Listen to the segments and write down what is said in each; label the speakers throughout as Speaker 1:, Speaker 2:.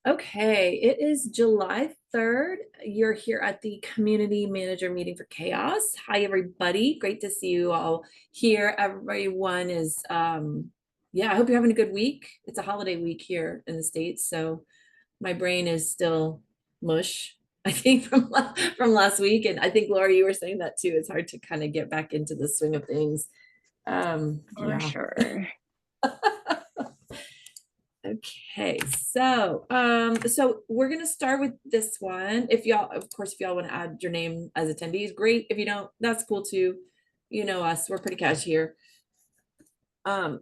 Speaker 1: Okay, it is July 3rd. You're here at the community manager meeting for CHAOSS. Hi, everybody. Great to see you all here. Everyone is, yeah, I hope you're having a good week. It's a holiday week here in the States, so my brain is still mush, I think, from last week. And I think, Laura, you were saying that too. It's hard to kind of get back into the swing of things.
Speaker 2: For
Speaker 1: Yeah.
Speaker 2: sure.
Speaker 1: Okay, so we're gonna start with this one. If y'all, of course, if y'all want to add your name as attendees, great. If you don't, that's cool too. You know us, we're pretty cash here. Um,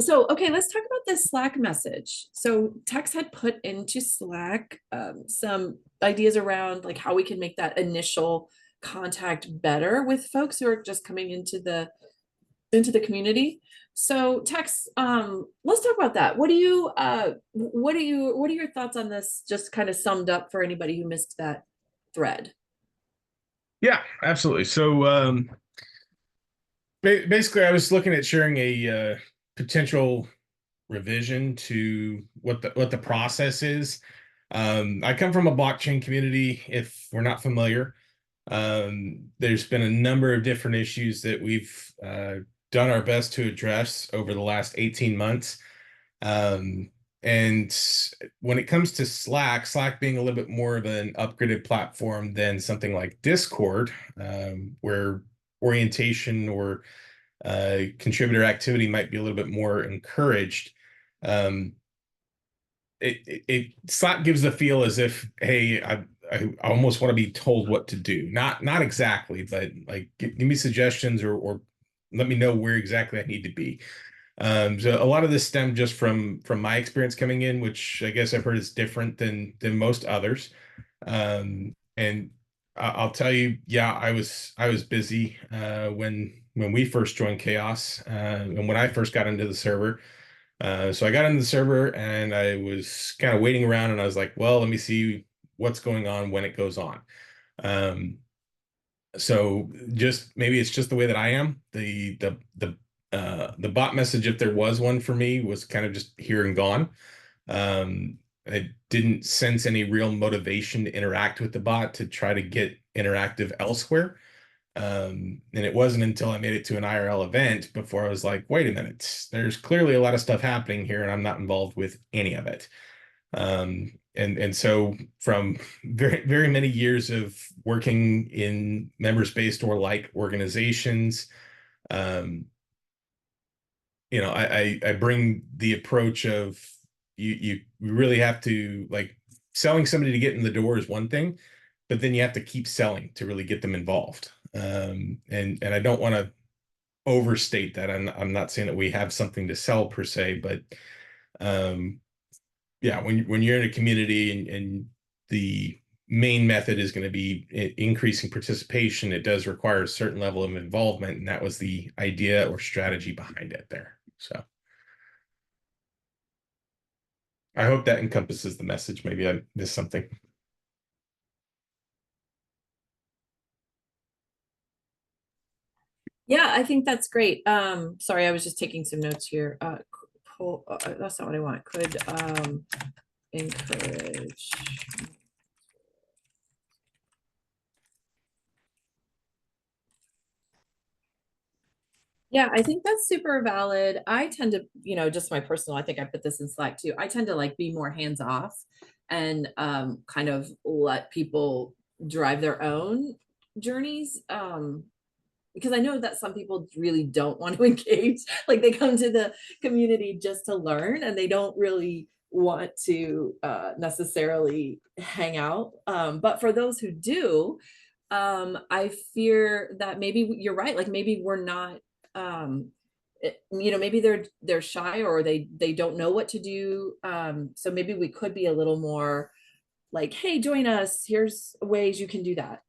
Speaker 1: so okay, let's talk about this Slack message. So Tex had put into Slack some ideas around like how we can make that initial contact better with folks who are just coming into the community. So Tex, let's talk about that. What are your thoughts on this? Just kind of summed up for anybody who missed that thread.
Speaker 3: Yeah, absolutely. So basically, I was looking at sharing a potential revision to what the process is. I come from a blockchain community. If we're not familiar, there's been a number of different issues that we've done our best to address over the last 18 months. And when it comes to Slack being a little bit more of an upgraded platform than something like Discord, where orientation or contributor activity might be a little bit more encouraged. Um, Slack gives the feel as if, hey, I almost want to be told what to do. Not exactly, but like give me suggestions or let me know where exactly I need to be. So a lot of this stemmed just from my experience coming in, which I guess I've heard is different than most others. And I'll tell you, yeah, I was busy when we first joined Chaos, and when I first got into the server. So I got into the server and I was kind of waiting around, and I was like, well, let me see what's going on when it goes on. Um, so just maybe it's just the way that I am. The bot message, if there was one for me, was kind of just here and gone. I didn't sense any real motivation to interact with the bot to try to get interactive elsewhere. And it wasn't until I made it to an IRL event before I was like, wait a minute, there's clearly a lot of stuff happening here, and I'm not involved with any of it. And so from very many years of working in members-based or like organizations, um, I bring the approach of you really have to, like, selling somebody to get in the door is one thing, but then you have to keep selling to really get them involved. And I don't want to overstate that. I'm not saying that we have something to sell per se, but um, yeah, when you're in a community and the main method is going to be increasing participation, it does require a certain level of involvement, and that was the idea or strategy behind it there. So I hope that encompasses the message. Maybe I missed something.
Speaker 1: Yeah, I think that's great. Sorry, I was just taking some notes here. Cool. That's not what I want. Could encourage. Yeah, I think that's super valid. I tend to, just my personal, I think I put this in Slack too. I tend to like be more hands off and kind of let people drive their own journeys. Because I know that some people really don't want to engage. Like they come to the community just to learn and they don't really want to necessarily hang out. But for those who do, I fear that maybe you're right. Like maybe we're not, maybe they're shy or they don't know what to do. So maybe we could be a little more like, hey, join us. Here's ways you can do that.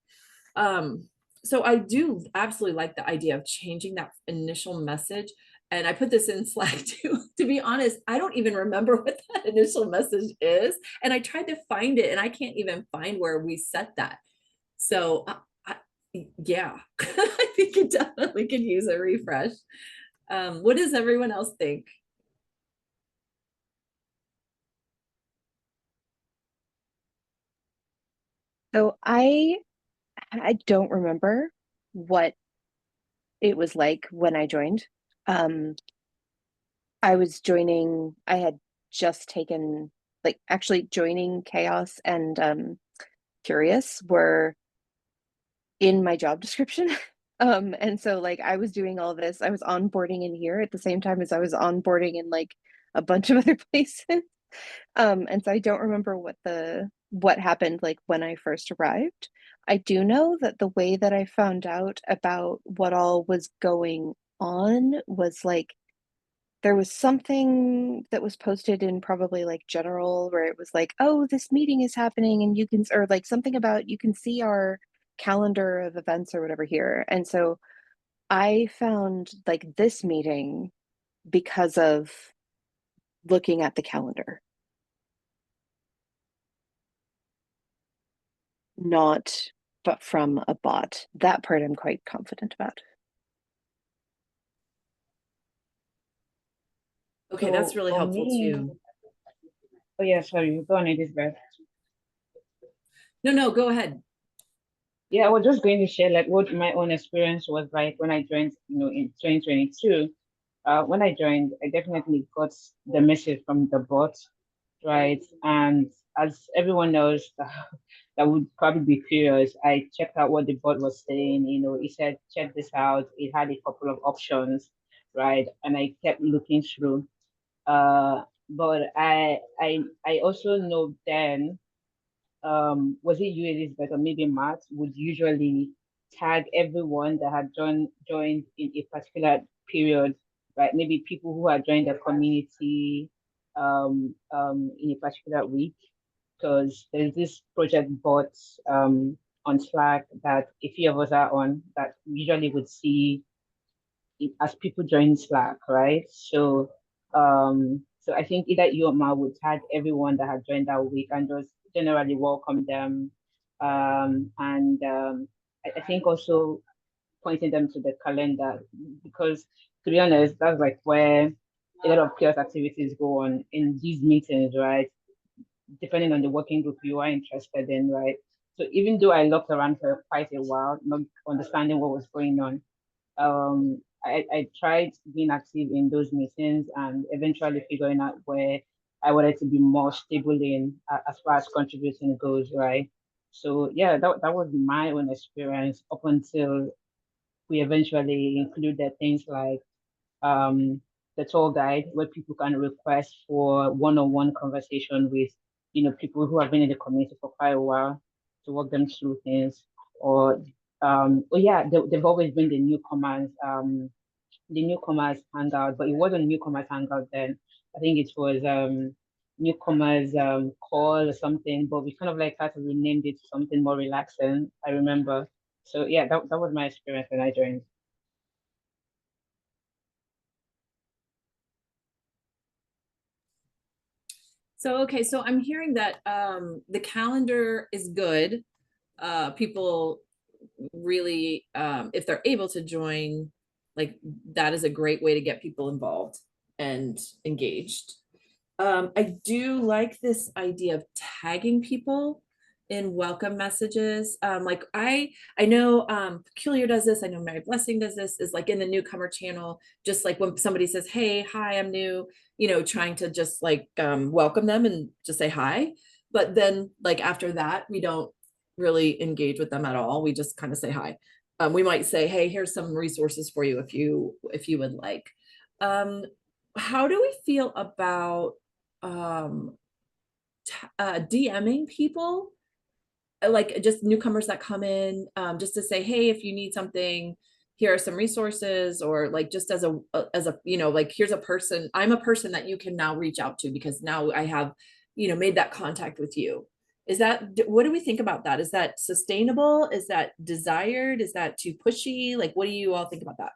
Speaker 1: So I do absolutely like the idea of changing that initial message. And I put this in Slack too. To be honest, I don't even remember what that initial message is. And I tried to find it and I can't even find where we set that. So yeah, I think it definitely could use a refresh. What does everyone else think?
Speaker 2: So I don't remember what it was like when I joined. Um, I had just taken, like, actually joining Chaos and Curious were in my job description. And so like I was doing all this, I was onboarding in here at the same time as I was onboarding in like a bunch of other places. And so I don't remember what happened like when I first arrived. I do know that the way that I found out about what all was going on was like there was something that was posted in probably like general where it was like, oh, this meeting is happening and you can, or like something about you can see our calendar of events or whatever here. And so I found like this meeting because of looking at the calendar, not but from a bot. That part I'm quite confident about.
Speaker 1: Okay, that's
Speaker 4: So
Speaker 1: really
Speaker 4: for
Speaker 1: helpful
Speaker 4: me,
Speaker 1: too.
Speaker 4: oh yeah, sorry, go on, Elizabeth.
Speaker 1: No, no, go ahead.
Speaker 4: Yeah, I was just going to share like what my own experience was like when I joined, in 2022. When I joined, I definitely got the message from the bot, right? And as everyone knows that would probably be curious, I checked out what the bot was saying. It said, check this out. It had a couple of options, right? And I kept looking through. But I also know then, was it you, Elizabeth, or maybe Matt, would usually tag everyone that had joined in a particular period, right? Maybe people who had joined the community in a particular week, because there's this project bot on Slack that a few of us are on that usually would see as people join Slack, right? So I think either you or Ma would tag everyone that had joined that week and just generally welcome them. And I think also pointing them to the calendar, because to be honest, that's like where a lot of chaos activities go on in these meetings, right? Depending on the working group you are interested in, right? So even though I looked around for quite a while, not understanding what was going on, I tried being active in those meetings and eventually figuring out where I wanted to be more stable in as far as contributing goes, right? So yeah, that was my own experience up until we eventually included things like um, the tour guide, where people can request for one-on-one conversation with, people who have been in the community for quite a while to walk them through things. Or, oh yeah, they've always been the newcomers hangout, but it wasn't newcomers hangout then. I think it was newcomers call or something, but we kind of like had to rename it to something more relaxing. I remember. So yeah, that was my experience when I joined.
Speaker 1: So, okay, so I'm hearing that the calendar is good. People really, if they're able to join, like that is a great way to get people involved and engaged. I do like this idea of tagging people in welcome messages. Like I know Peculiar does this. I know Mary Blessing does this. Is like in the newcomer channel, just like when somebody says, "Hey, hi, I'm new," trying to just like welcome them and just say hi. But then like after that, we don't really engage with them at all. We just kind of say hi. We might say, "Hey, here's some resources for you if you would like." Um, how do we feel about um DMing people, like just newcomers that come in, just to say, hey, if you need something, here are some resources, or like just as a like here's a person, I'm a person that you can now reach out to because now I have made that contact with you. Is that, what do we think about that? Is that sustainable? Is that desired? Is that too pushy? Like, what do you all think about that?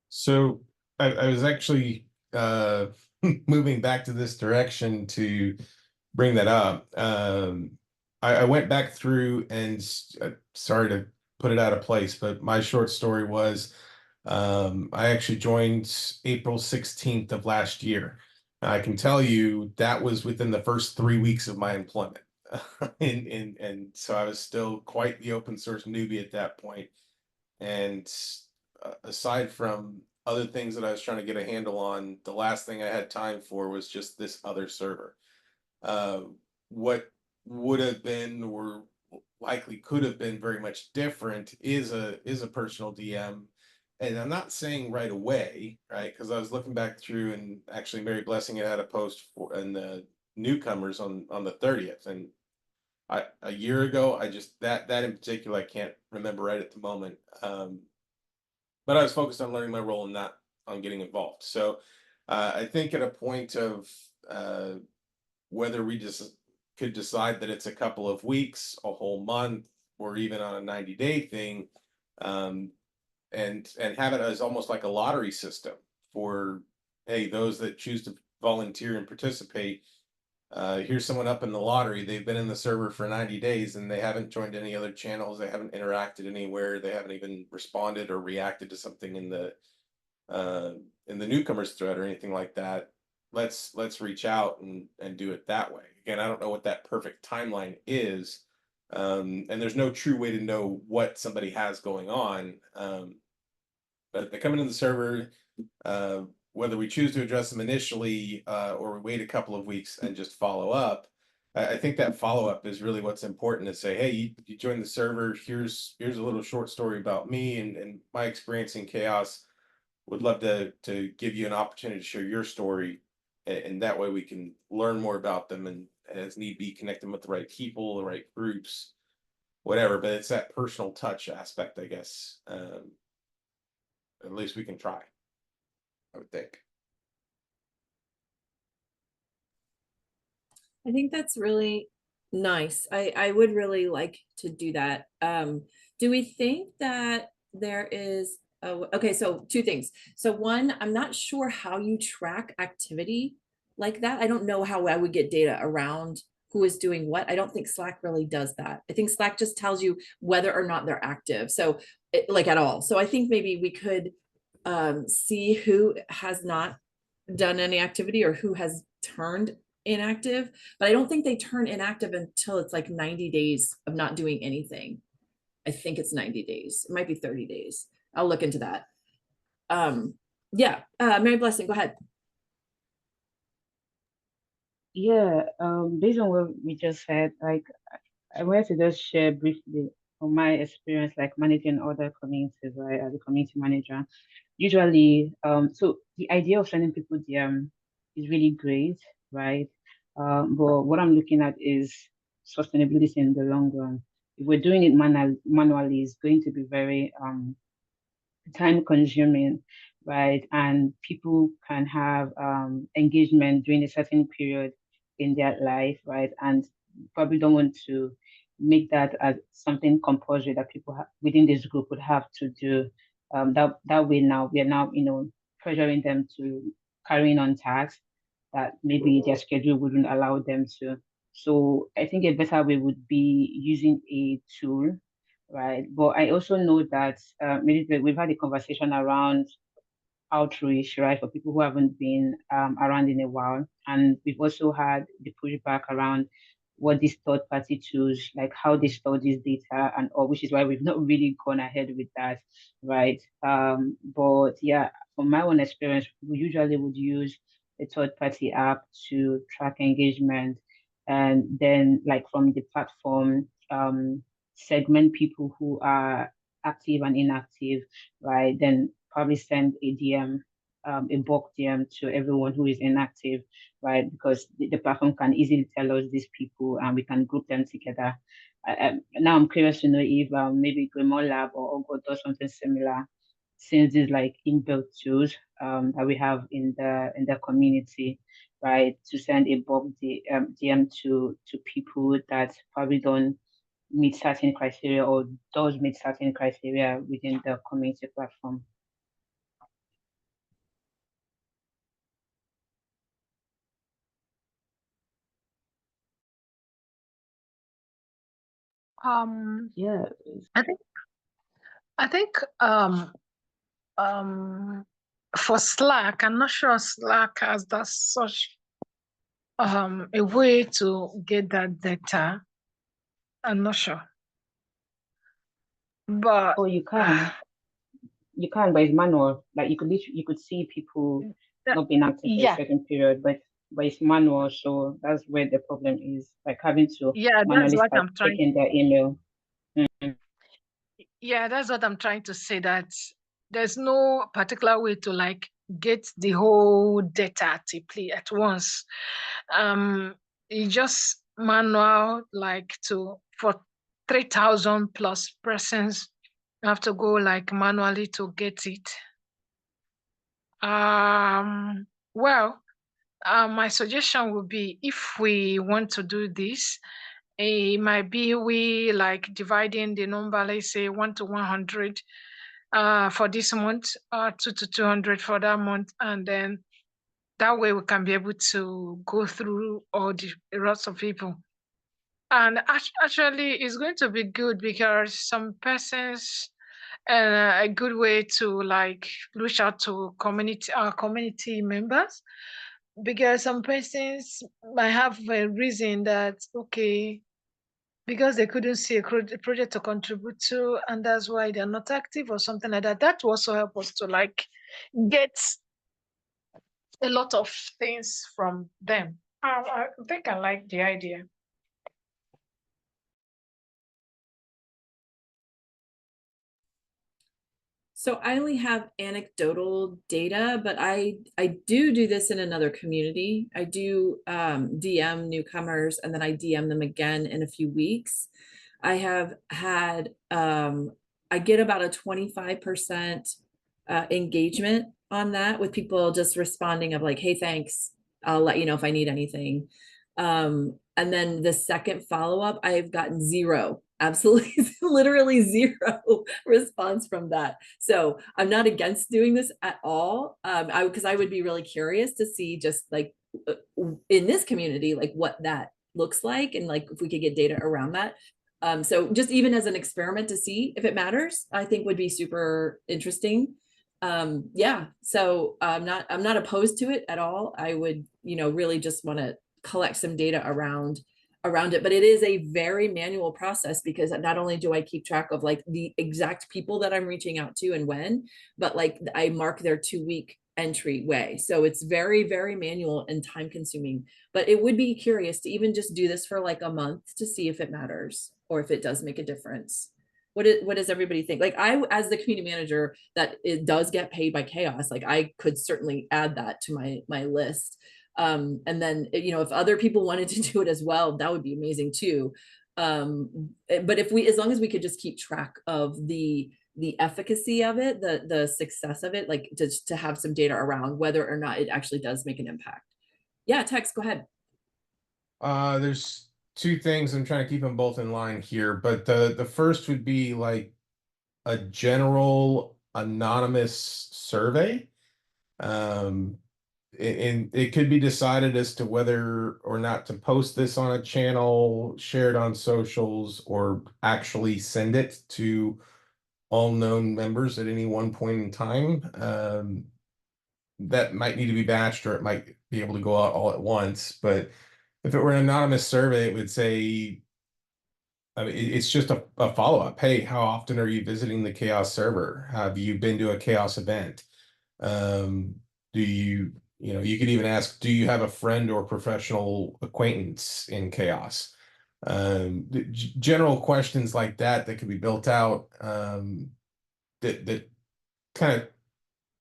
Speaker 3: So I was actually moving back to this direction to bring that up. I went back through and sorry to put it out of place, but my short story was I actually joined April 16th of last year. I can tell you that was within the first 3 weeks of my employment. and so I was still quite the open source newbie at that point. And aside from other things that I was trying to get a handle on, the last thing I had time for was just this other server. Uh, what would have been, or likely could have been, very much different is a personal DM. And I'm not saying right away, right? Because I was looking back through, and actually Mary Blessing had a post for in the newcomers on the 30th, and a year ago, I just that in particular I can't remember right at the moment. But I was focused on learning my role and not on getting involved. So I think at a point of whether we just could decide that it's a couple of weeks, a whole month, or even on a 90-day thing, um, and have it as almost like a lottery system for, hey, those that choose to volunteer and participate. Here's someone up in the lottery. They've been in the server for 90 days and they haven't joined any other channels. They haven't interacted anywhere. They haven't even responded or reacted to something in the newcomers thread or anything like that. Let's reach out and do it that way. Again, I don't know what that perfect timeline is. And there's no true way to know what somebody has going on. But if they come into the server, whether we choose to address them initially or we wait a couple of weeks and just follow up, I think that follow up is really what's important, to say, hey, you joined the server. Here's a little short story about me and my experience in CHAOSS. Would love to give you an opportunity to share your story, and that way we can learn more about them, and as need be, connect them with the right people, the right groups, whatever. But it's that personal touch aspect, I guess. At least we can try, I would think.
Speaker 1: I think that's really nice. I would really like to do that. Do we think that there is, okay, so two things. So one, I'm not sure how you track activity like that. I don't know how I would get data around who is doing what. I don't think Slack really does that. I think Slack just tells you whether or not they're active. So like at all. So I think maybe we could see who has not done any activity or who has turned inactive, but I don't think they turn inactive until it's like 90 days of not doing anything. I think it's 90 days. It might be 30 days. I'll look into that. Yeah, Mary Blessing, go ahead.
Speaker 4: Yeah, based on what we just said, like I wanted to just share briefly from my experience, like managing other communities, right, as a community manager. Usually, so the idea of sending people DM is really great, right? But what I'm looking at is sustainability in the long run. If we're doing it manually, it's going to be very time consuming, right? And people can have engagement during a certain period in their life, right? And probably don't want to make that as something compulsory that people within this group would have to do. That way now we are now, pressuring them to carrying on tasks that maybe their schedule wouldn't allow them to. So I think a better way would be using a tool, right? But I also know that maybe we've had a conversation around outreach, right, for people who haven't been around in a while. And we've also had the pushback around what these third party tools, like how they store this data and all, which is why we've not really gone ahead with that, right? But yeah, from my own experience, we usually would use a third party app to track engagement, and then like from the platform, segment people who are active and inactive, right? Then probably send a DM, a bulk DM to everyone who is inactive, right? Because the platform can easily tell us these people and we can group them together. Now I'm curious to know if maybe Grimoire Lab or Ogo does something similar, since these like inbuilt tools that we have in the community, right? To send a bulk DM to people that probably don't meet certain criteria or does meet certain criteria within the community platform. Yeah.
Speaker 5: I think I think for Slack, I'm not sure Slack has that such a way to get that data. I'm not sure. But
Speaker 4: Oh, you can. You can, but it's manual. Like you could see people not being active for a
Speaker 5: yeah,
Speaker 4: certain period, but it's manual, so that's where the problem is. Like having to
Speaker 5: yeah, that's
Speaker 4: manually
Speaker 5: what
Speaker 4: start
Speaker 5: I'm trying.
Speaker 4: checking their email.
Speaker 5: Yeah, that's what I'm trying to say, that there's no particular way to like get the whole data actively at once. It's just manual, like for 3,000 plus persons, you have to go like manually to get it. Well, my suggestion would be, if we want to do this, it might be we like dividing the number, let's say 1 to 100 for this month, 2 to 200 for that month, and then that way we can be able to go through all the lots of people. And actually, it's going to be good because some persons, a good way to like reach out to our community members, because some persons might have a reason that, okay, because they couldn't see a project to contribute to, and that's why they're not active or something like that. That will also help us to like get a lot of things from them. I think I like the idea.
Speaker 1: So I only have anecdotal data, but I do this in another community. I do DM newcomers, and then I DM them again in a few weeks. I have had I get about a 25% engagement on that, with people just responding of like, hey, thanks, I'll let you know if I need anything. And then the second follow-up, I've gotten zero, absolutely, literally zero response from that. So I'm not against doing this at all. Because I would be really curious to see just like in this community, like what that looks like, and like if we could get data around that. So just even as an experiment to see if it matters, I think would be super interesting. Yeah, so I'm not opposed to it at all. I would, really just want to collect some data around it, but it is a very manual process, because not only do I keep track of like the exact people that I'm reaching out to and when, but like I mark their 2-week entry way. So it's very, very manual and time consuming, but it would be curious to even just do this for like a month to see if it matters or if it does make a difference. What does everybody think? Like, I, as the community manager that it does get paid by CHAOSS, like I could certainly add that to my list. And then, if other people wanted to do it as well, that would be amazing too. But as long as we could just keep track of the efficacy of it, the success of it, like just to have some data around whether or not it actually does make an impact. Yeah, Tex, go ahead.
Speaker 3: There's two things. I'm trying to keep them both in line here, but the first would be like a general anonymous survey. And it could be decided as to whether or not to post this on a channel, share it on socials, or actually send it to all known members at any one point in time. That might need to be batched, or it might be able to go out all at once. But if it were an anonymous survey, it would say, I mean, it's just a follow-up. Hey, how often are you visiting the CHAOSS server? Have you been to a CHAOSS event? Do you could even ask, do you have a friend or professional acquaintance in CHAOSS? General questions like that could be built out, that kind of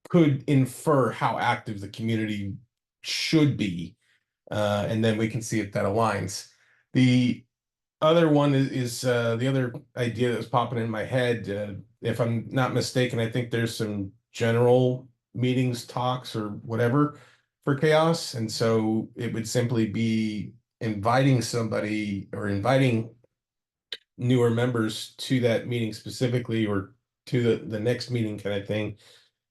Speaker 3: could infer how active the community should be, and then we can see if that aligns. The other one is the other idea that was popping in my head. If I'm not mistaken, I think there's some general meetings, talks, or whatever for CHAOSS, and so it would simply be inviting somebody or inviting newer members to that meeting specifically, or to the next meeting kind of thing,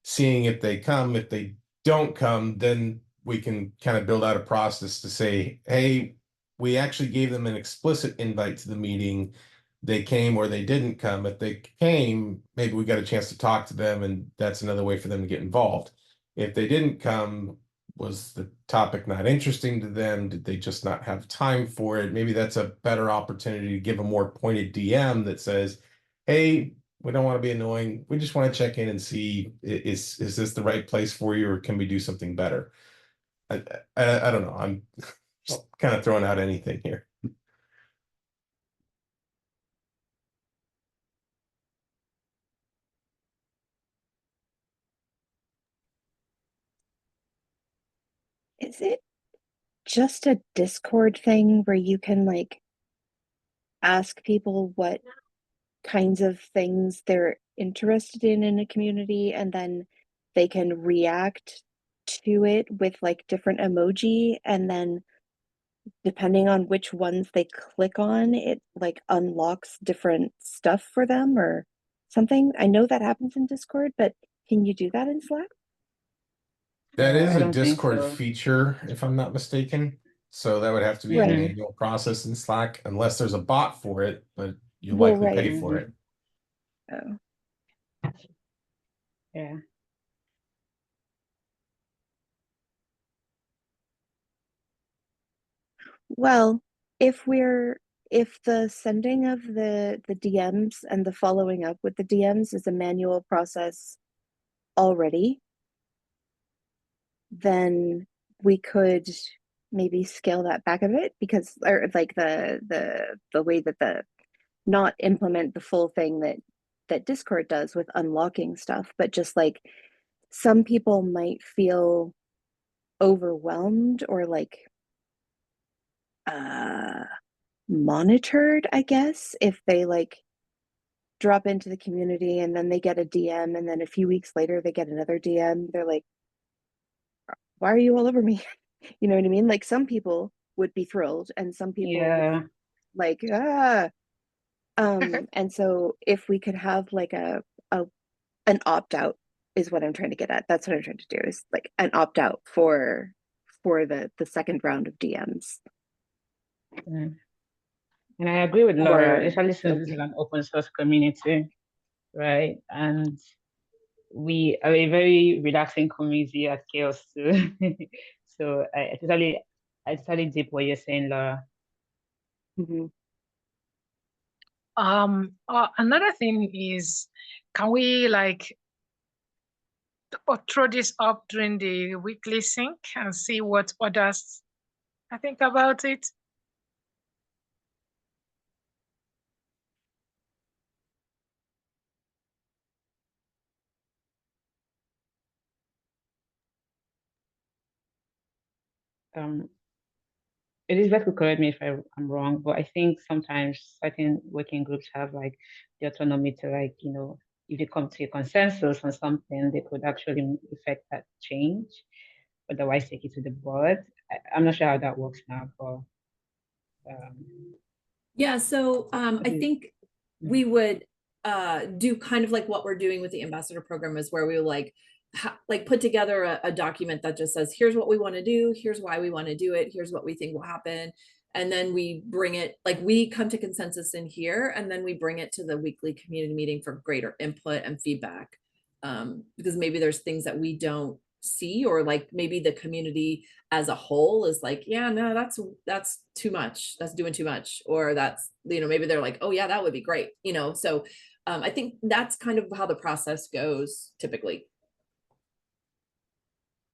Speaker 3: seeing if they come. If they don't come, then we can kind of build out a process to say, hey, we actually gave them an explicit invite to the meeting. They came or they didn't come. If they came, maybe we got a chance to talk to them, and that's another way for them to get involved. If they didn't come, Was the topic not interesting to them? Did they just not have time for it? Maybe that's a better opportunity to give a more pointed DM that says, hey, we don't want to be annoying. We just want to check in and see, is this the right place for you, or can we do something better? I don't know. I'm just kind of throwing out anything here.
Speaker 2: Is it just a Discord thing where you can like ask people what kinds of things they're interested in a community, and then they can react to it with like different emoji, and then depending on which ones they click on, it like unlocks different stuff for them or something? I know that happens in Discord, but can you do that in Slack?
Speaker 3: That is
Speaker 4: I
Speaker 3: a
Speaker 4: don't think
Speaker 3: Discord
Speaker 4: so.
Speaker 3: feature, if I'm not mistaken. So that would have to be a
Speaker 2: Right.
Speaker 3: manual process in Slack, unless there's a bot for it, but you
Speaker 2: Well,
Speaker 3: likely pay
Speaker 2: right.
Speaker 3: for it.
Speaker 2: Oh.
Speaker 4: Yeah.
Speaker 2: Well, if the sending of the DMs and the following up with the DMs is a manual process already, then we could maybe scale that back a bit, because or like the way that the not implement the full thing that Discord does with unlocking stuff, but just like some people might feel overwhelmed or like monitored, I guess, if they like drop into the community and then they get a DM and then a few weeks later they get another DM. They're like, why are you all over me? You know what I mean? Like some people would be thrilled and some people would
Speaker 4: Yeah.
Speaker 2: like, and so if we could have like a an opt-out is what I'm trying to get at. That's what I'm trying to do, is like an opt-out for the second round of DMs.
Speaker 4: Mm. And I agree with Laura,
Speaker 2: Or
Speaker 4: especially since this is an open source community, right? And we are a very relaxing community at CHAOSS too. So I totally dip what you're saying, Laura.
Speaker 2: Mhm.
Speaker 5: Another thing is, can we like throw this up during the weekly sync and see what others I think about it?
Speaker 4: Um, Elizabeth could correct me if I'm wrong, but I think sometimes certain working groups have like the autonomy to like, if they come to a consensus on something, they could actually effect that change. Otherwise, take it to the board. I'm not sure how that works now, but
Speaker 1: Yeah, so I think we
Speaker 4: Mhm.
Speaker 1: would do kind of like what we're doing with the ambassador program, is where we will like put together a document that just says, here's what we want to do, here's why we want to do it, here's what we think will happen. And then we bring it, like we come to consensus in here, and then we bring it to the weekly community meeting for greater input and feedback. Because maybe there's things that we don't see, or like maybe the community as a whole is like, yeah, no, that's too much, that's doing too much, or that's, maybe they're like, oh yeah, that would be great, so I think that's kind of how the process goes typically.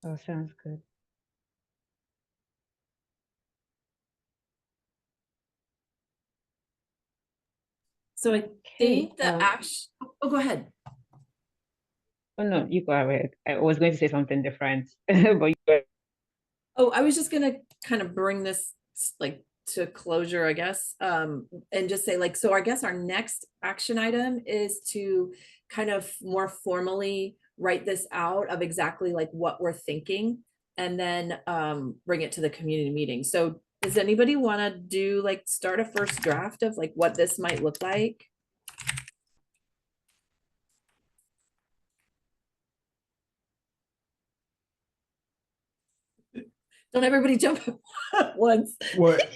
Speaker 4: Oh, sounds good.
Speaker 1: So I think the action, oh, go ahead.
Speaker 4: Oh no, you go ahead. I was going to say something different, but
Speaker 1: Oh, I was just gonna kind of bring this like to closure, I guess, and just say like, so I guess our next action item is to kind of more formally write this out of exactly like what we're thinking, and then bring it to the community meeting. So does anybody want to do like start a first draft of like what this might look like? Don't everybody jump at once.
Speaker 3: What?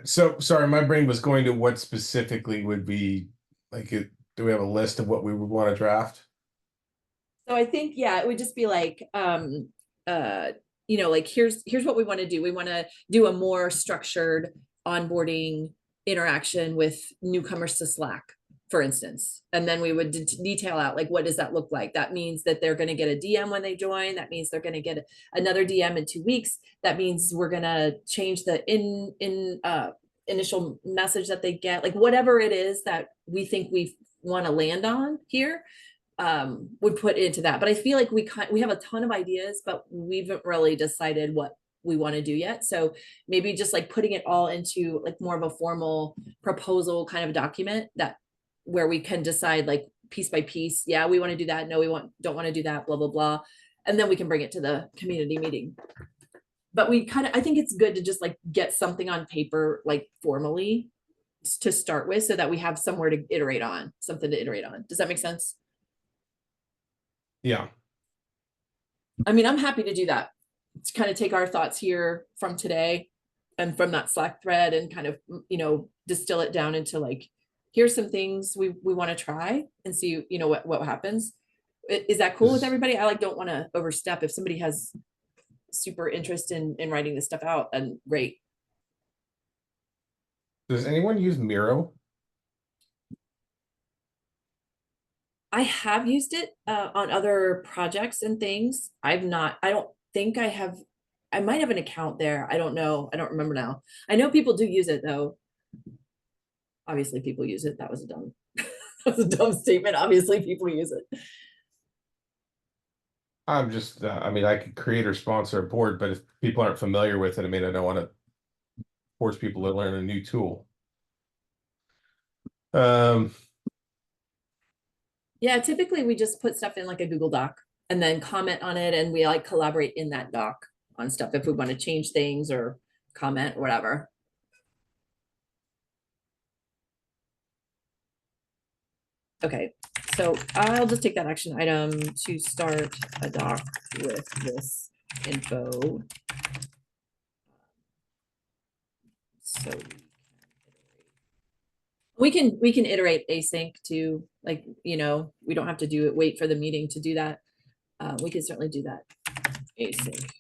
Speaker 3: So sorry, my brain was going to what specifically would be like. Do we have a list of what we would want to draft?
Speaker 1: So I think, yeah, it would just be like, you know, like, here's what we want to do. We want to do a more structured onboarding interaction with newcomers to Slack, for instance. And then we would detail out, like, what does that look like? That means that they're going to get a DM when they join. That means they're going to get another DM in 2 weeks. That means we're going to change the initial message that they get, like whatever it is that we think we want to land on here, would put into that. But I feel like we have a ton of ideas, but we haven't really decided what we want to do yet. So maybe just like putting it all into like more of a formal proposal kind of document, that where we can decide like piece by piece, yeah, we want to do that, no, don't want to do that, blah blah blah, and then we can bring it to the community meeting. But I think it's good to just like get something on paper, like formally, to start with, so that we have somewhere to iterate on, something to iterate on. Does that make sense?
Speaker 3: Yeah.
Speaker 1: I mean, I'm happy to do that, to kind of take our thoughts here from today and from that Slack thread and kind of, you know, distill it down into like, here's some things we want to try and see, you know, what happens. Is that cool with everybody? I like don't want to overstep. If somebody has super interest in writing this stuff out, and great.
Speaker 3: Does anyone use Miro?
Speaker 1: I have used it on other projects and things. I don't think I have. I might have an account there. I don't know. I don't remember now. I know people do use it though. Obviously people use it. That was a dumb, that was a dumb statement. Obviously people use it.
Speaker 3: I'm just, I mean, I could create or sponsor a board, but if people aren't familiar with it, I mean, I don't want to force people to learn a new tool.
Speaker 1: Yeah, typically we just put stuff in like a Google Doc and then comment on it, and we like collaborate in that doc on stuff if we want to change things or comment or whatever. Okay, so I'll just take that action item to start a doc with this info. So we can iterate async too, like, you know, we don't have to do it, wait for the meeting to do that. We can certainly do that async.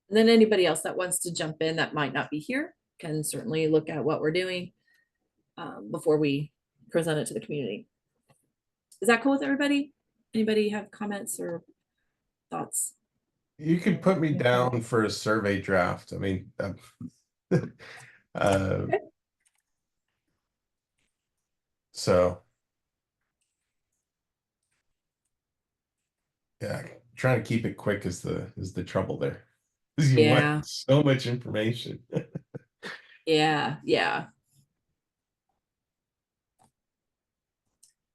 Speaker 1: And then anybody else that wants to jump in that might not be here can certainly look at what we're doing before we present it to the community. Is that cool with everybody? Anybody have comments or thoughts?
Speaker 3: You could put me down for a survey draft. I mean,
Speaker 1: Okay.
Speaker 3: So yeah, trying to keep it quick is the trouble there. You
Speaker 1: Yeah.
Speaker 3: want so much information.
Speaker 1: Yeah, yeah.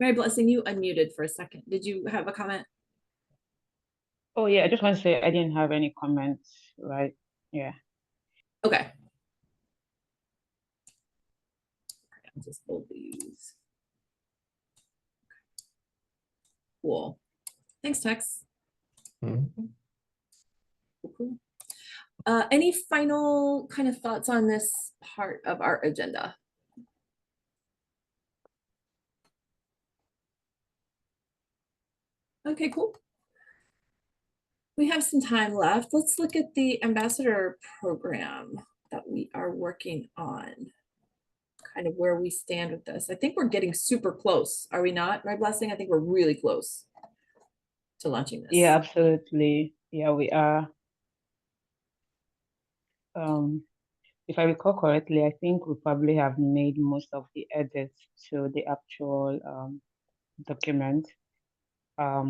Speaker 1: Mary Blessing, you unmuted for a second. Did you have a comment?
Speaker 4: Oh yeah, I just want to say I didn't have any comments, right? Yeah.
Speaker 1: Okay. I'll just hold these. Cool. Thanks, Tex.
Speaker 3: Mhm.
Speaker 1: Cool. Any final kind of thoughts on this part of our agenda? Okay, cool. We have some time left. Let's look at the ambassador program that we are working on. Kind of where we stand with this. I think we're getting super close. Are we not, my Blessing? I think we're really close to launching this.
Speaker 4: Yeah, absolutely. Yeah, we are. If I recall correctly, I think we probably have made most of the edits to the actual document. I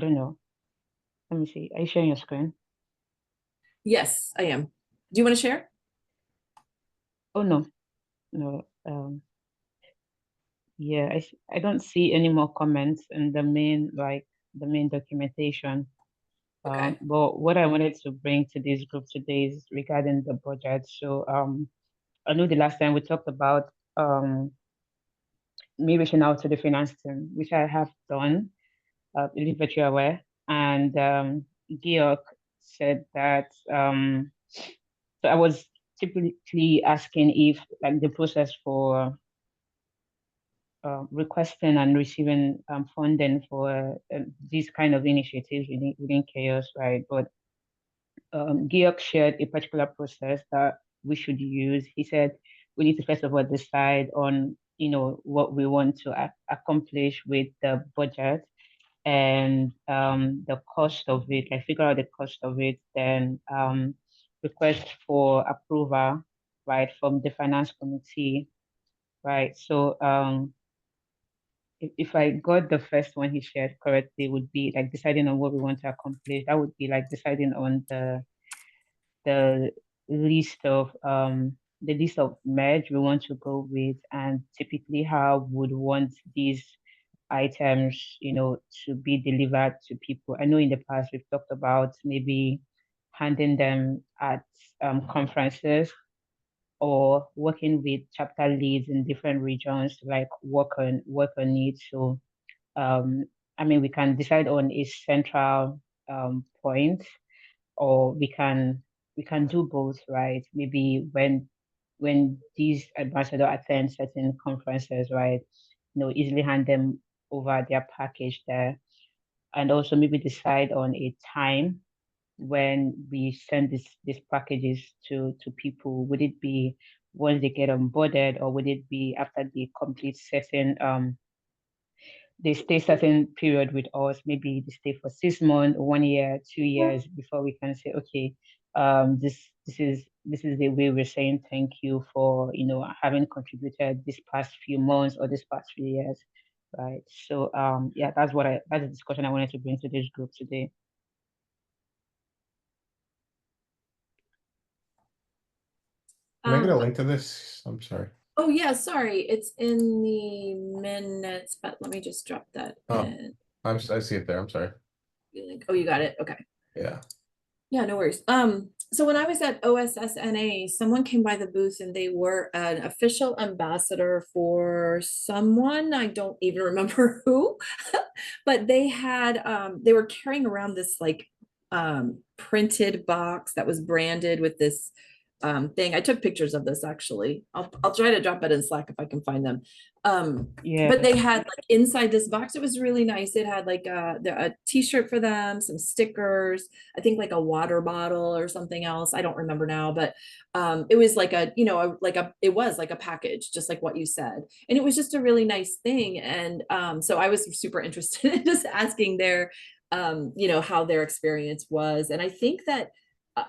Speaker 4: don't know. Let me see. Are you sharing your screen?
Speaker 1: Yes, I am. Do you want to share?
Speaker 4: Oh no, no. Yeah, I don't see any more comments in the main documentation.
Speaker 1: Okay.
Speaker 4: But what I wanted to bring to this group today is regarding the budget. So I know the last time we talked about me reaching out to the finance team, which I have done, I believe that you're aware. And Georg said that so I was typically asking if like the process for requesting and receiving funding for these kind of initiatives within CHAOSS, right? But Georg shared a particular process that we should use. He said we need to first of all decide on, what we want to accomplish with the budget and the cost of it, like figure out the cost of it, then request for approval, right, from the finance committee, right? So if I got the first one he shared correctly, would be like deciding on what we want to accomplish. That would be like deciding on the list of merge we want to go with, and typically how would want these items, to be delivered to people. I know in the past we've talked about maybe handing them at conferences or working with chapter leads in different regions to like work on it. So we can decide on a central point, or we can do both, right? Maybe when these ambassador attend certain conferences, right, easily hand them over their package there, and also maybe decide on a time when we send these packages to people. Would it be once they get onboarded, or would it be after they complete certain they stay certain period with us, maybe they stay for 6 months, 1 year, 2 years before we can say, okay, this is the way we're saying thank you for having contributed this past few months or this past few years, right? So yeah, that's the discussion I wanted to bring to this group today.
Speaker 3: Can I get a link to this? I'm sorry.
Speaker 1: Oh yeah, sorry. It's in the minutes, but let me just drop that in.
Speaker 3: I see it there. I'm sorry.
Speaker 1: Oh, you got it. Okay.
Speaker 3: Yeah.
Speaker 1: Yeah, no worries. So when I was at OSSNA, someone came by the booth and they were an official ambassador for someone. I don't even remember who, but they were carrying around this like printed box that was branded with this thing. I took pictures of this actually. I'll try to drop it in Slack if I can find them.
Speaker 4: Yeah.
Speaker 1: But they had like inside this box, it was really nice. It had like a t-shirt for them, some stickers, I think like a water bottle or something else. I don't remember now, but it was like it was like a package, just like what you said. And it was just a really nice thing. And so I was super interested in just asking their, how their experience was. And I think that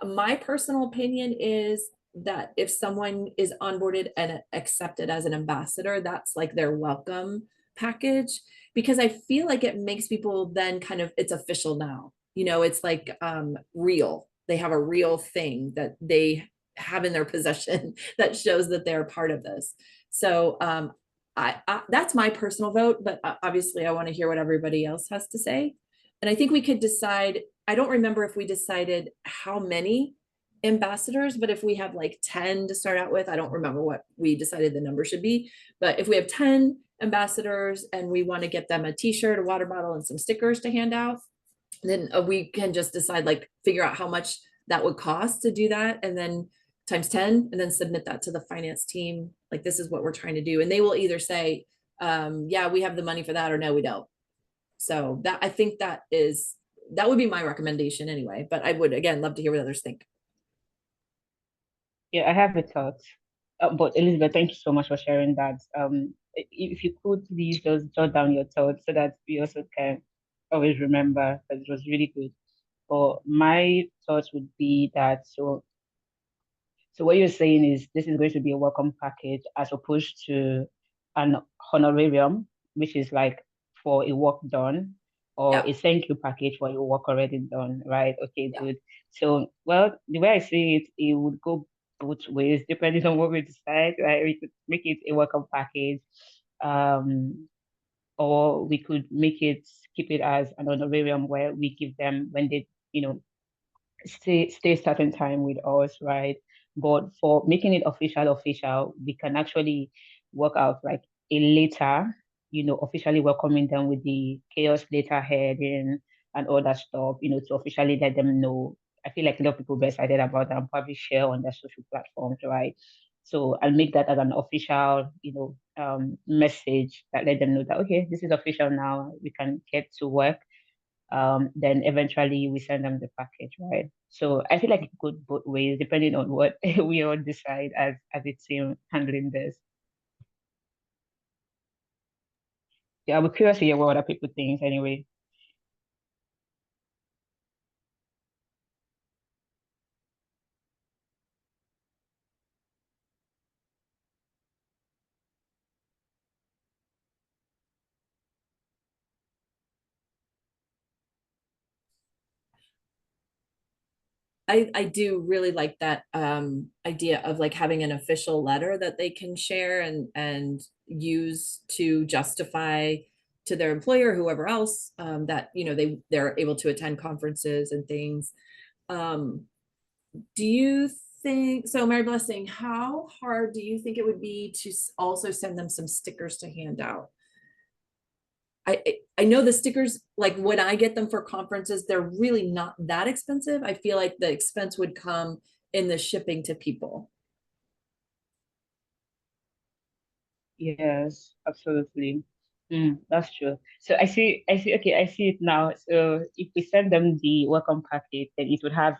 Speaker 1: my personal opinion is that if someone is onboarded and accepted as an ambassador, that's like their welcome package, because I feel like it makes people then kind of, it's official now, it's like real. They have a real thing that they have in their possession that shows that they're part of this. So I that's my personal vote, but obviously I want to hear what everybody else has to say. And I think we could decide, I don't remember if we decided how many ambassadors, but if we have like 10 to start out with, I don't remember what we decided the number should be, but if we have 10 ambassadors and we want to get them a t-shirt, a water bottle, and some stickers to hand out, then we can just decide, like figure out how much that would cost to do that, and then times 10, and then submit that to the finance team. Like, this is what we're trying to do. And they will either say, yeah, we have the money for that, or no, we don't. So that, I think that would be my recommendation anyway, but I would, again, love to hear what others think.
Speaker 4: Yeah, I have a thought. But Elizabeth, thank you so much for sharing that. If you could please just jot down your thoughts so that we also can always remember, because it was really good. But my thoughts would be that, so what you're saying is this is going to be a welcome package as opposed to an honorarium, which is like for a work done, or
Speaker 1: Yeah.
Speaker 4: a thank you package for your work already done, right? Okay,
Speaker 1: Yeah.
Speaker 4: good. So, well, the way I see it, it would go both ways depending on what we decide, right? We could make it a welcome package, or we could keep it as an honorarium where we give them when they, stay certain time with us, right? But for making it official, we can actually work out like a letter, officially welcoming them with the CHAOSS letterhead and all that stuff, to officially let them know. I feel like a lot of people are excited about that and probably share on their social platforms, right? So I'll make that as an official, message that let them know that, okay, this is official now. We can get to work. then eventually we send them the package, right? So I feel like it could both ways depending on what we all decide as a team handling this. Yeah, I'm curious to hear what other people think anyway.
Speaker 1: I do really like that idea of like having an official letter that they can share and use to justify to their employer, whoever else, that they're able to attend conferences and things. Do you think so, Mary Blessing? How hard do you think it would be to also send them some stickers to hand out? I know the stickers, like when I get them for conferences, they're really not that expensive. I feel like the expense would come in the shipping to people.
Speaker 4: Yes, absolutely. That's true. So okay, I see it now. So if we send them the welcome package, then it would have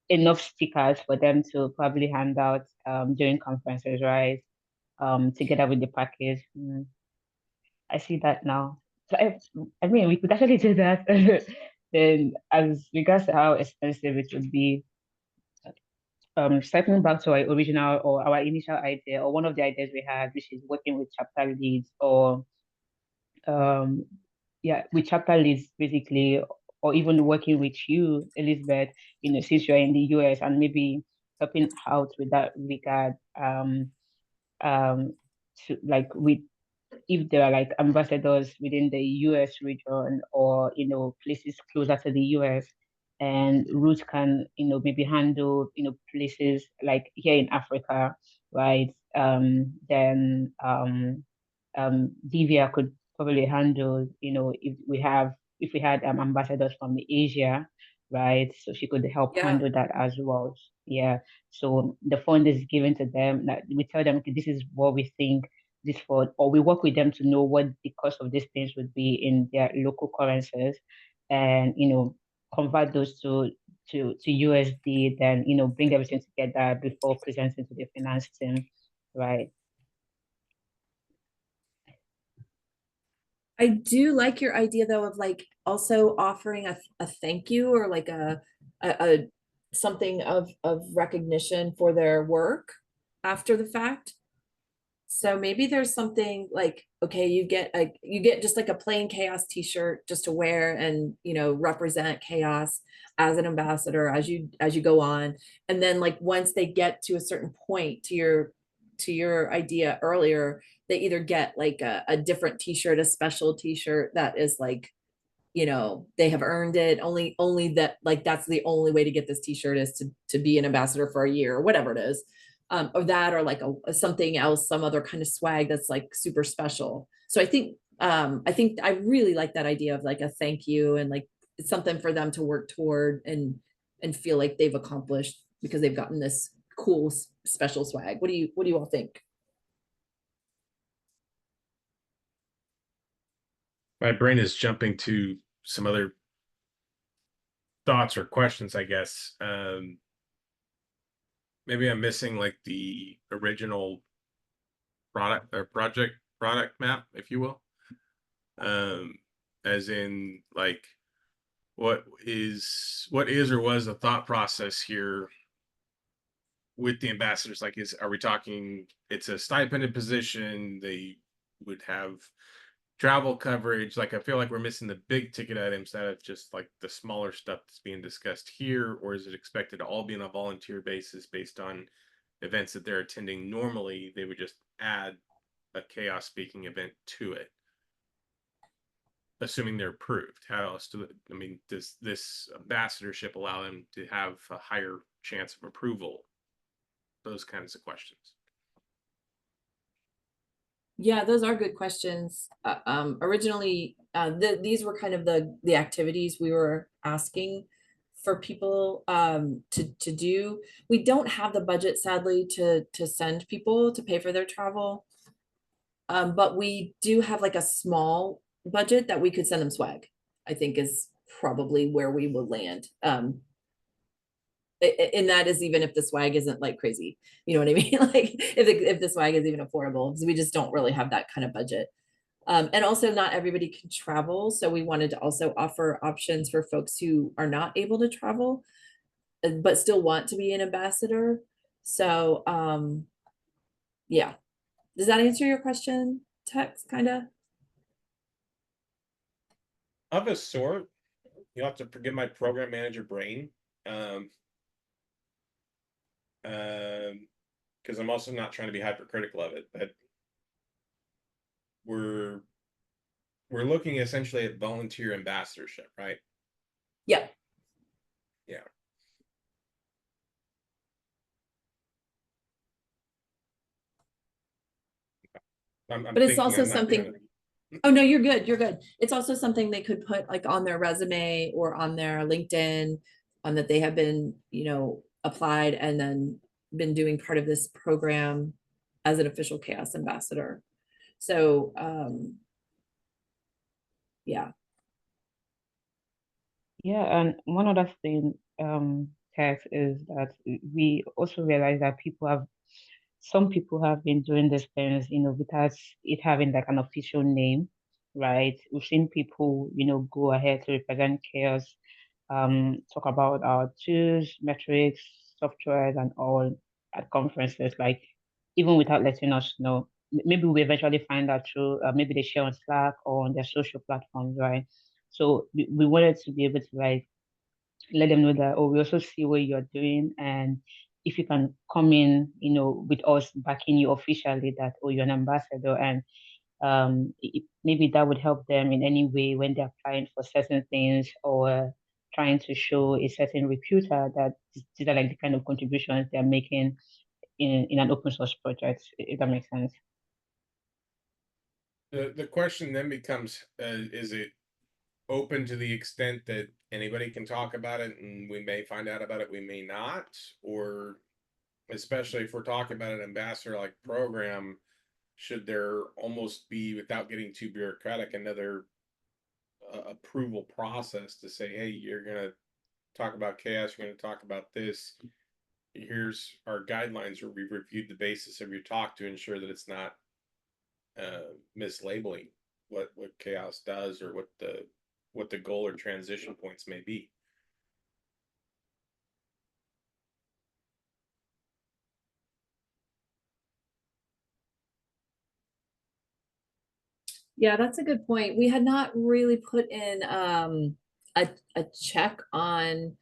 Speaker 4: enough stickers for them to probably hand out during conferences, right? Together with the package. I see that now. So I mean, we could actually do that. Then, as regards to how expensive it would be, cycling back to our original or our initial idea, or one of the ideas we had, which is working with chapter leads or um, yeah, with chapter leads basically, or even working with you, Elizabeth, since you're in the US and maybe helping out with that regard, to like with if there are like ambassadors within the US region or places closer to the US, and Ruth can maybe handle places like here in Africa, right? Then Divya could probably handle if we had ambassadors from Asia, right? So she could help
Speaker 1: Yeah.
Speaker 4: handle that as well. Yeah. So the fund is given to them. That we tell them, okay, this is what we think this for, or we work with them to know what the cost of these things would be in their local currencies, and convert those to USD, then bring everything together before presenting to the finance team, right?
Speaker 1: I do like your idea though of like also offering a thank you or like a something of recognition for their work after the fact. So maybe there's something like, okay, you get just like a plain CHAOSS t-shirt just to wear and represent CHAOSS as an ambassador as you go on. And then like once they get to a certain point to your idea earlier, they either get like a different t-shirt, a special t-shirt that is like, they have earned it. Only that, like, that's the only way to get this t-shirt is to be an ambassador for a year or whatever it is. Or that, or like a something else, some other kind of swag that's like super special. So I think I really like that idea of like a thank you, and like it's something for them to work toward and feel like they've accomplished because they've gotten this cool special swag. What do you all think?
Speaker 3: My brain is jumping to some other thoughts or questions, I guess. Maybe I'm missing like the original product or product map, if you will. As in like what is or was the thought process here with the ambassadors? Like, are we talking it's a stipended position, they would have travel coverage? Like, I feel like we're missing the big ticket items out of just like the smaller stuff that's being discussed here. Or is it expected to all be on a volunteer basis based on events that they're attending? Normally they would just add a CHAOSS speaking event to it, assuming they're approved. How else does this ambassadorship allow them to have a higher chance of approval? Those kinds of questions.
Speaker 1: Yeah, those are good questions. Originally, these were kind of the activities we were asking for people to do. We don't have the budget, sadly, to send people to pay for their travel. But we do have like a small budget that we could send them swag. I think is probably where we will land. And that is even if the swag isn't like crazy, you know what I mean? Like if the swag is even affordable, because we just don't really have that kind of budget. And also not everybody can travel. So we wanted to also offer options for folks who are not able to travel, but still want to be an ambassador. So yeah. Does that answer your question, Tex, kind of?
Speaker 3: Of a sort. You'll have to forgive my program manager brain. Because I'm also not trying to be hypercritical of it, but we're looking essentially at volunteer ambassadorship, right?
Speaker 1: Yeah.
Speaker 3: Yeah.
Speaker 1: But it's also something. Oh no, you're good. You're good. It's also something they could put like on their resume or on their LinkedIn, on that they have been, you know, applied and then been doing part of this program as an official CHAOSS ambassador. So yeah.
Speaker 4: Yeah, and one other thing, Tex, is that we also realize that some people have been doing these things, without it having like an official name, right? We've seen people, go ahead to represent CHAOSS, talk about our tools, metrics, softwares, and all at conferences, like even without letting us know. Maybe we eventually find out through, maybe they share on Slack or on their social platforms, right? So we wanted to be able to like let them know that, oh, we also see what you're doing. And if you can come in, with us backing you officially that, oh, you're an ambassador. And maybe that would help them in any way when they're applying for certain things or trying to show a certain recruiter that these are like the kind of contributions they're making in an open source project, if that makes sense.
Speaker 3: The question then becomes, is it open to the extent that anybody can talk about it and we may find out about it, we may not? Or especially if we're talking about an ambassador like program, should there almost be, without getting too bureaucratic, another approval process to say, hey, you're going to talk about CHAOSS, you're going to talk about this, here's our guidelines where we've reviewed the basis of your talk to ensure that it's not mislabeling what CHAOSS does or what the goal or transition points may be.
Speaker 1: Yeah, that's a good point. We had not really put in a check on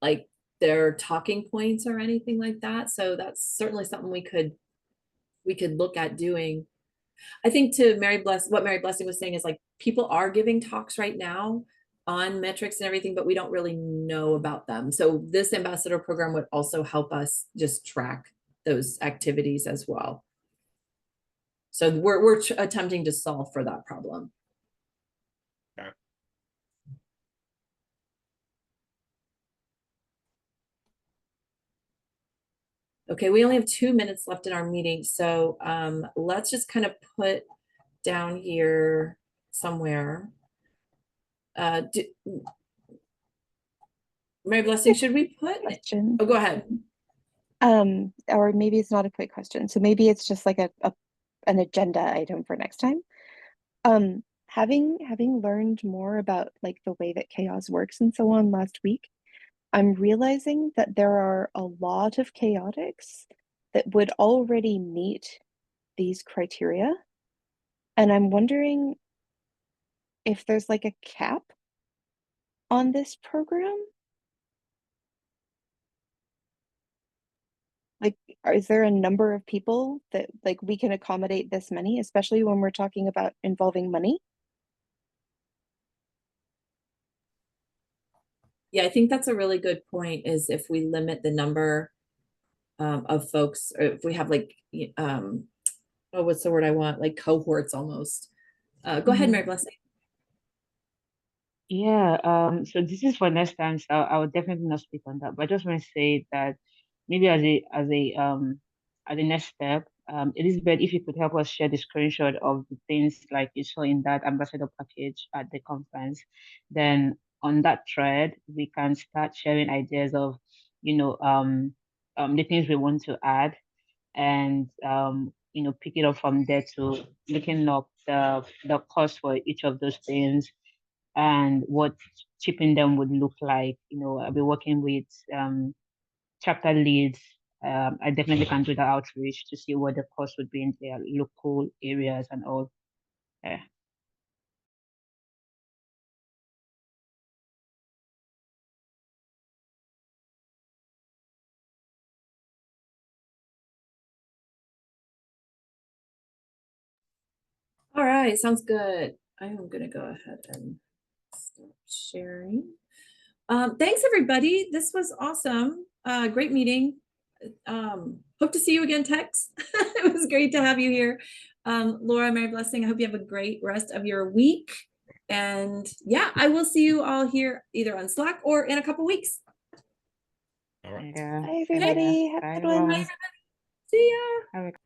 Speaker 1: like their talking points or anything like that. So that's certainly something we could look at doing. I think to what Mary Blessing was saying is like people are giving talks right now on metrics and everything, but we don't really know about them. So this ambassador program would also help us just track those activities as well. So we're attempting to solve for that problem.
Speaker 3: Okay.
Speaker 1: Okay, we only have 2 minutes left in our meeting, so let's just kind of put down here somewhere. Mary Blessing, should we put
Speaker 2: question?
Speaker 1: Oh, go ahead.
Speaker 2: Or maybe it's not a quick question. So maybe it's just like an agenda item for next time. Having learned more about like the way that CHAOSS works and so on last week, I'm realizing that there are a lot of chaotics that would already meet these criteria. And I'm wondering if there's like a cap on this program. Like, is there a number of people that like we can accommodate this many, especially when we're talking about involving money?
Speaker 1: Yeah, I think that's a really good point, is if we limit the number of folks, or if we have like, oh, what's the word I want? Like cohorts almost. Go ahead, Mary Blessing.
Speaker 4: Yeah, so this is for next time, so I would definitely not speak on that, but I just want to say that maybe as a next step, Elizabeth, if you could help us share the screenshot of the things like you saw in that ambassador package at the conference, then on that thread, we can start sharing ideas of, the things we want to add, and pick it up from there to looking up the cost for each of those things and what chipping them would look like. I'll be working with chapter leads. I definitely can do the outreach to see what the cost would be in their local areas and all. Yeah.
Speaker 1: All right, sounds good. I am gonna go ahead and start sharing. Thanks everybody. This was awesome. Great meeting. Hope to see you again, Tex. It was great to have you here. Laura, Mary Blessing, I hope you have a great rest of your week. And yeah, I will see you all here either on Slack or in a couple weeks.
Speaker 3: All right.
Speaker 4: Yeah.
Speaker 2: Bye, everybody. Have a
Speaker 4: Bye,
Speaker 2: good one.
Speaker 4: everyone.
Speaker 1: See ya.
Speaker 4: Have a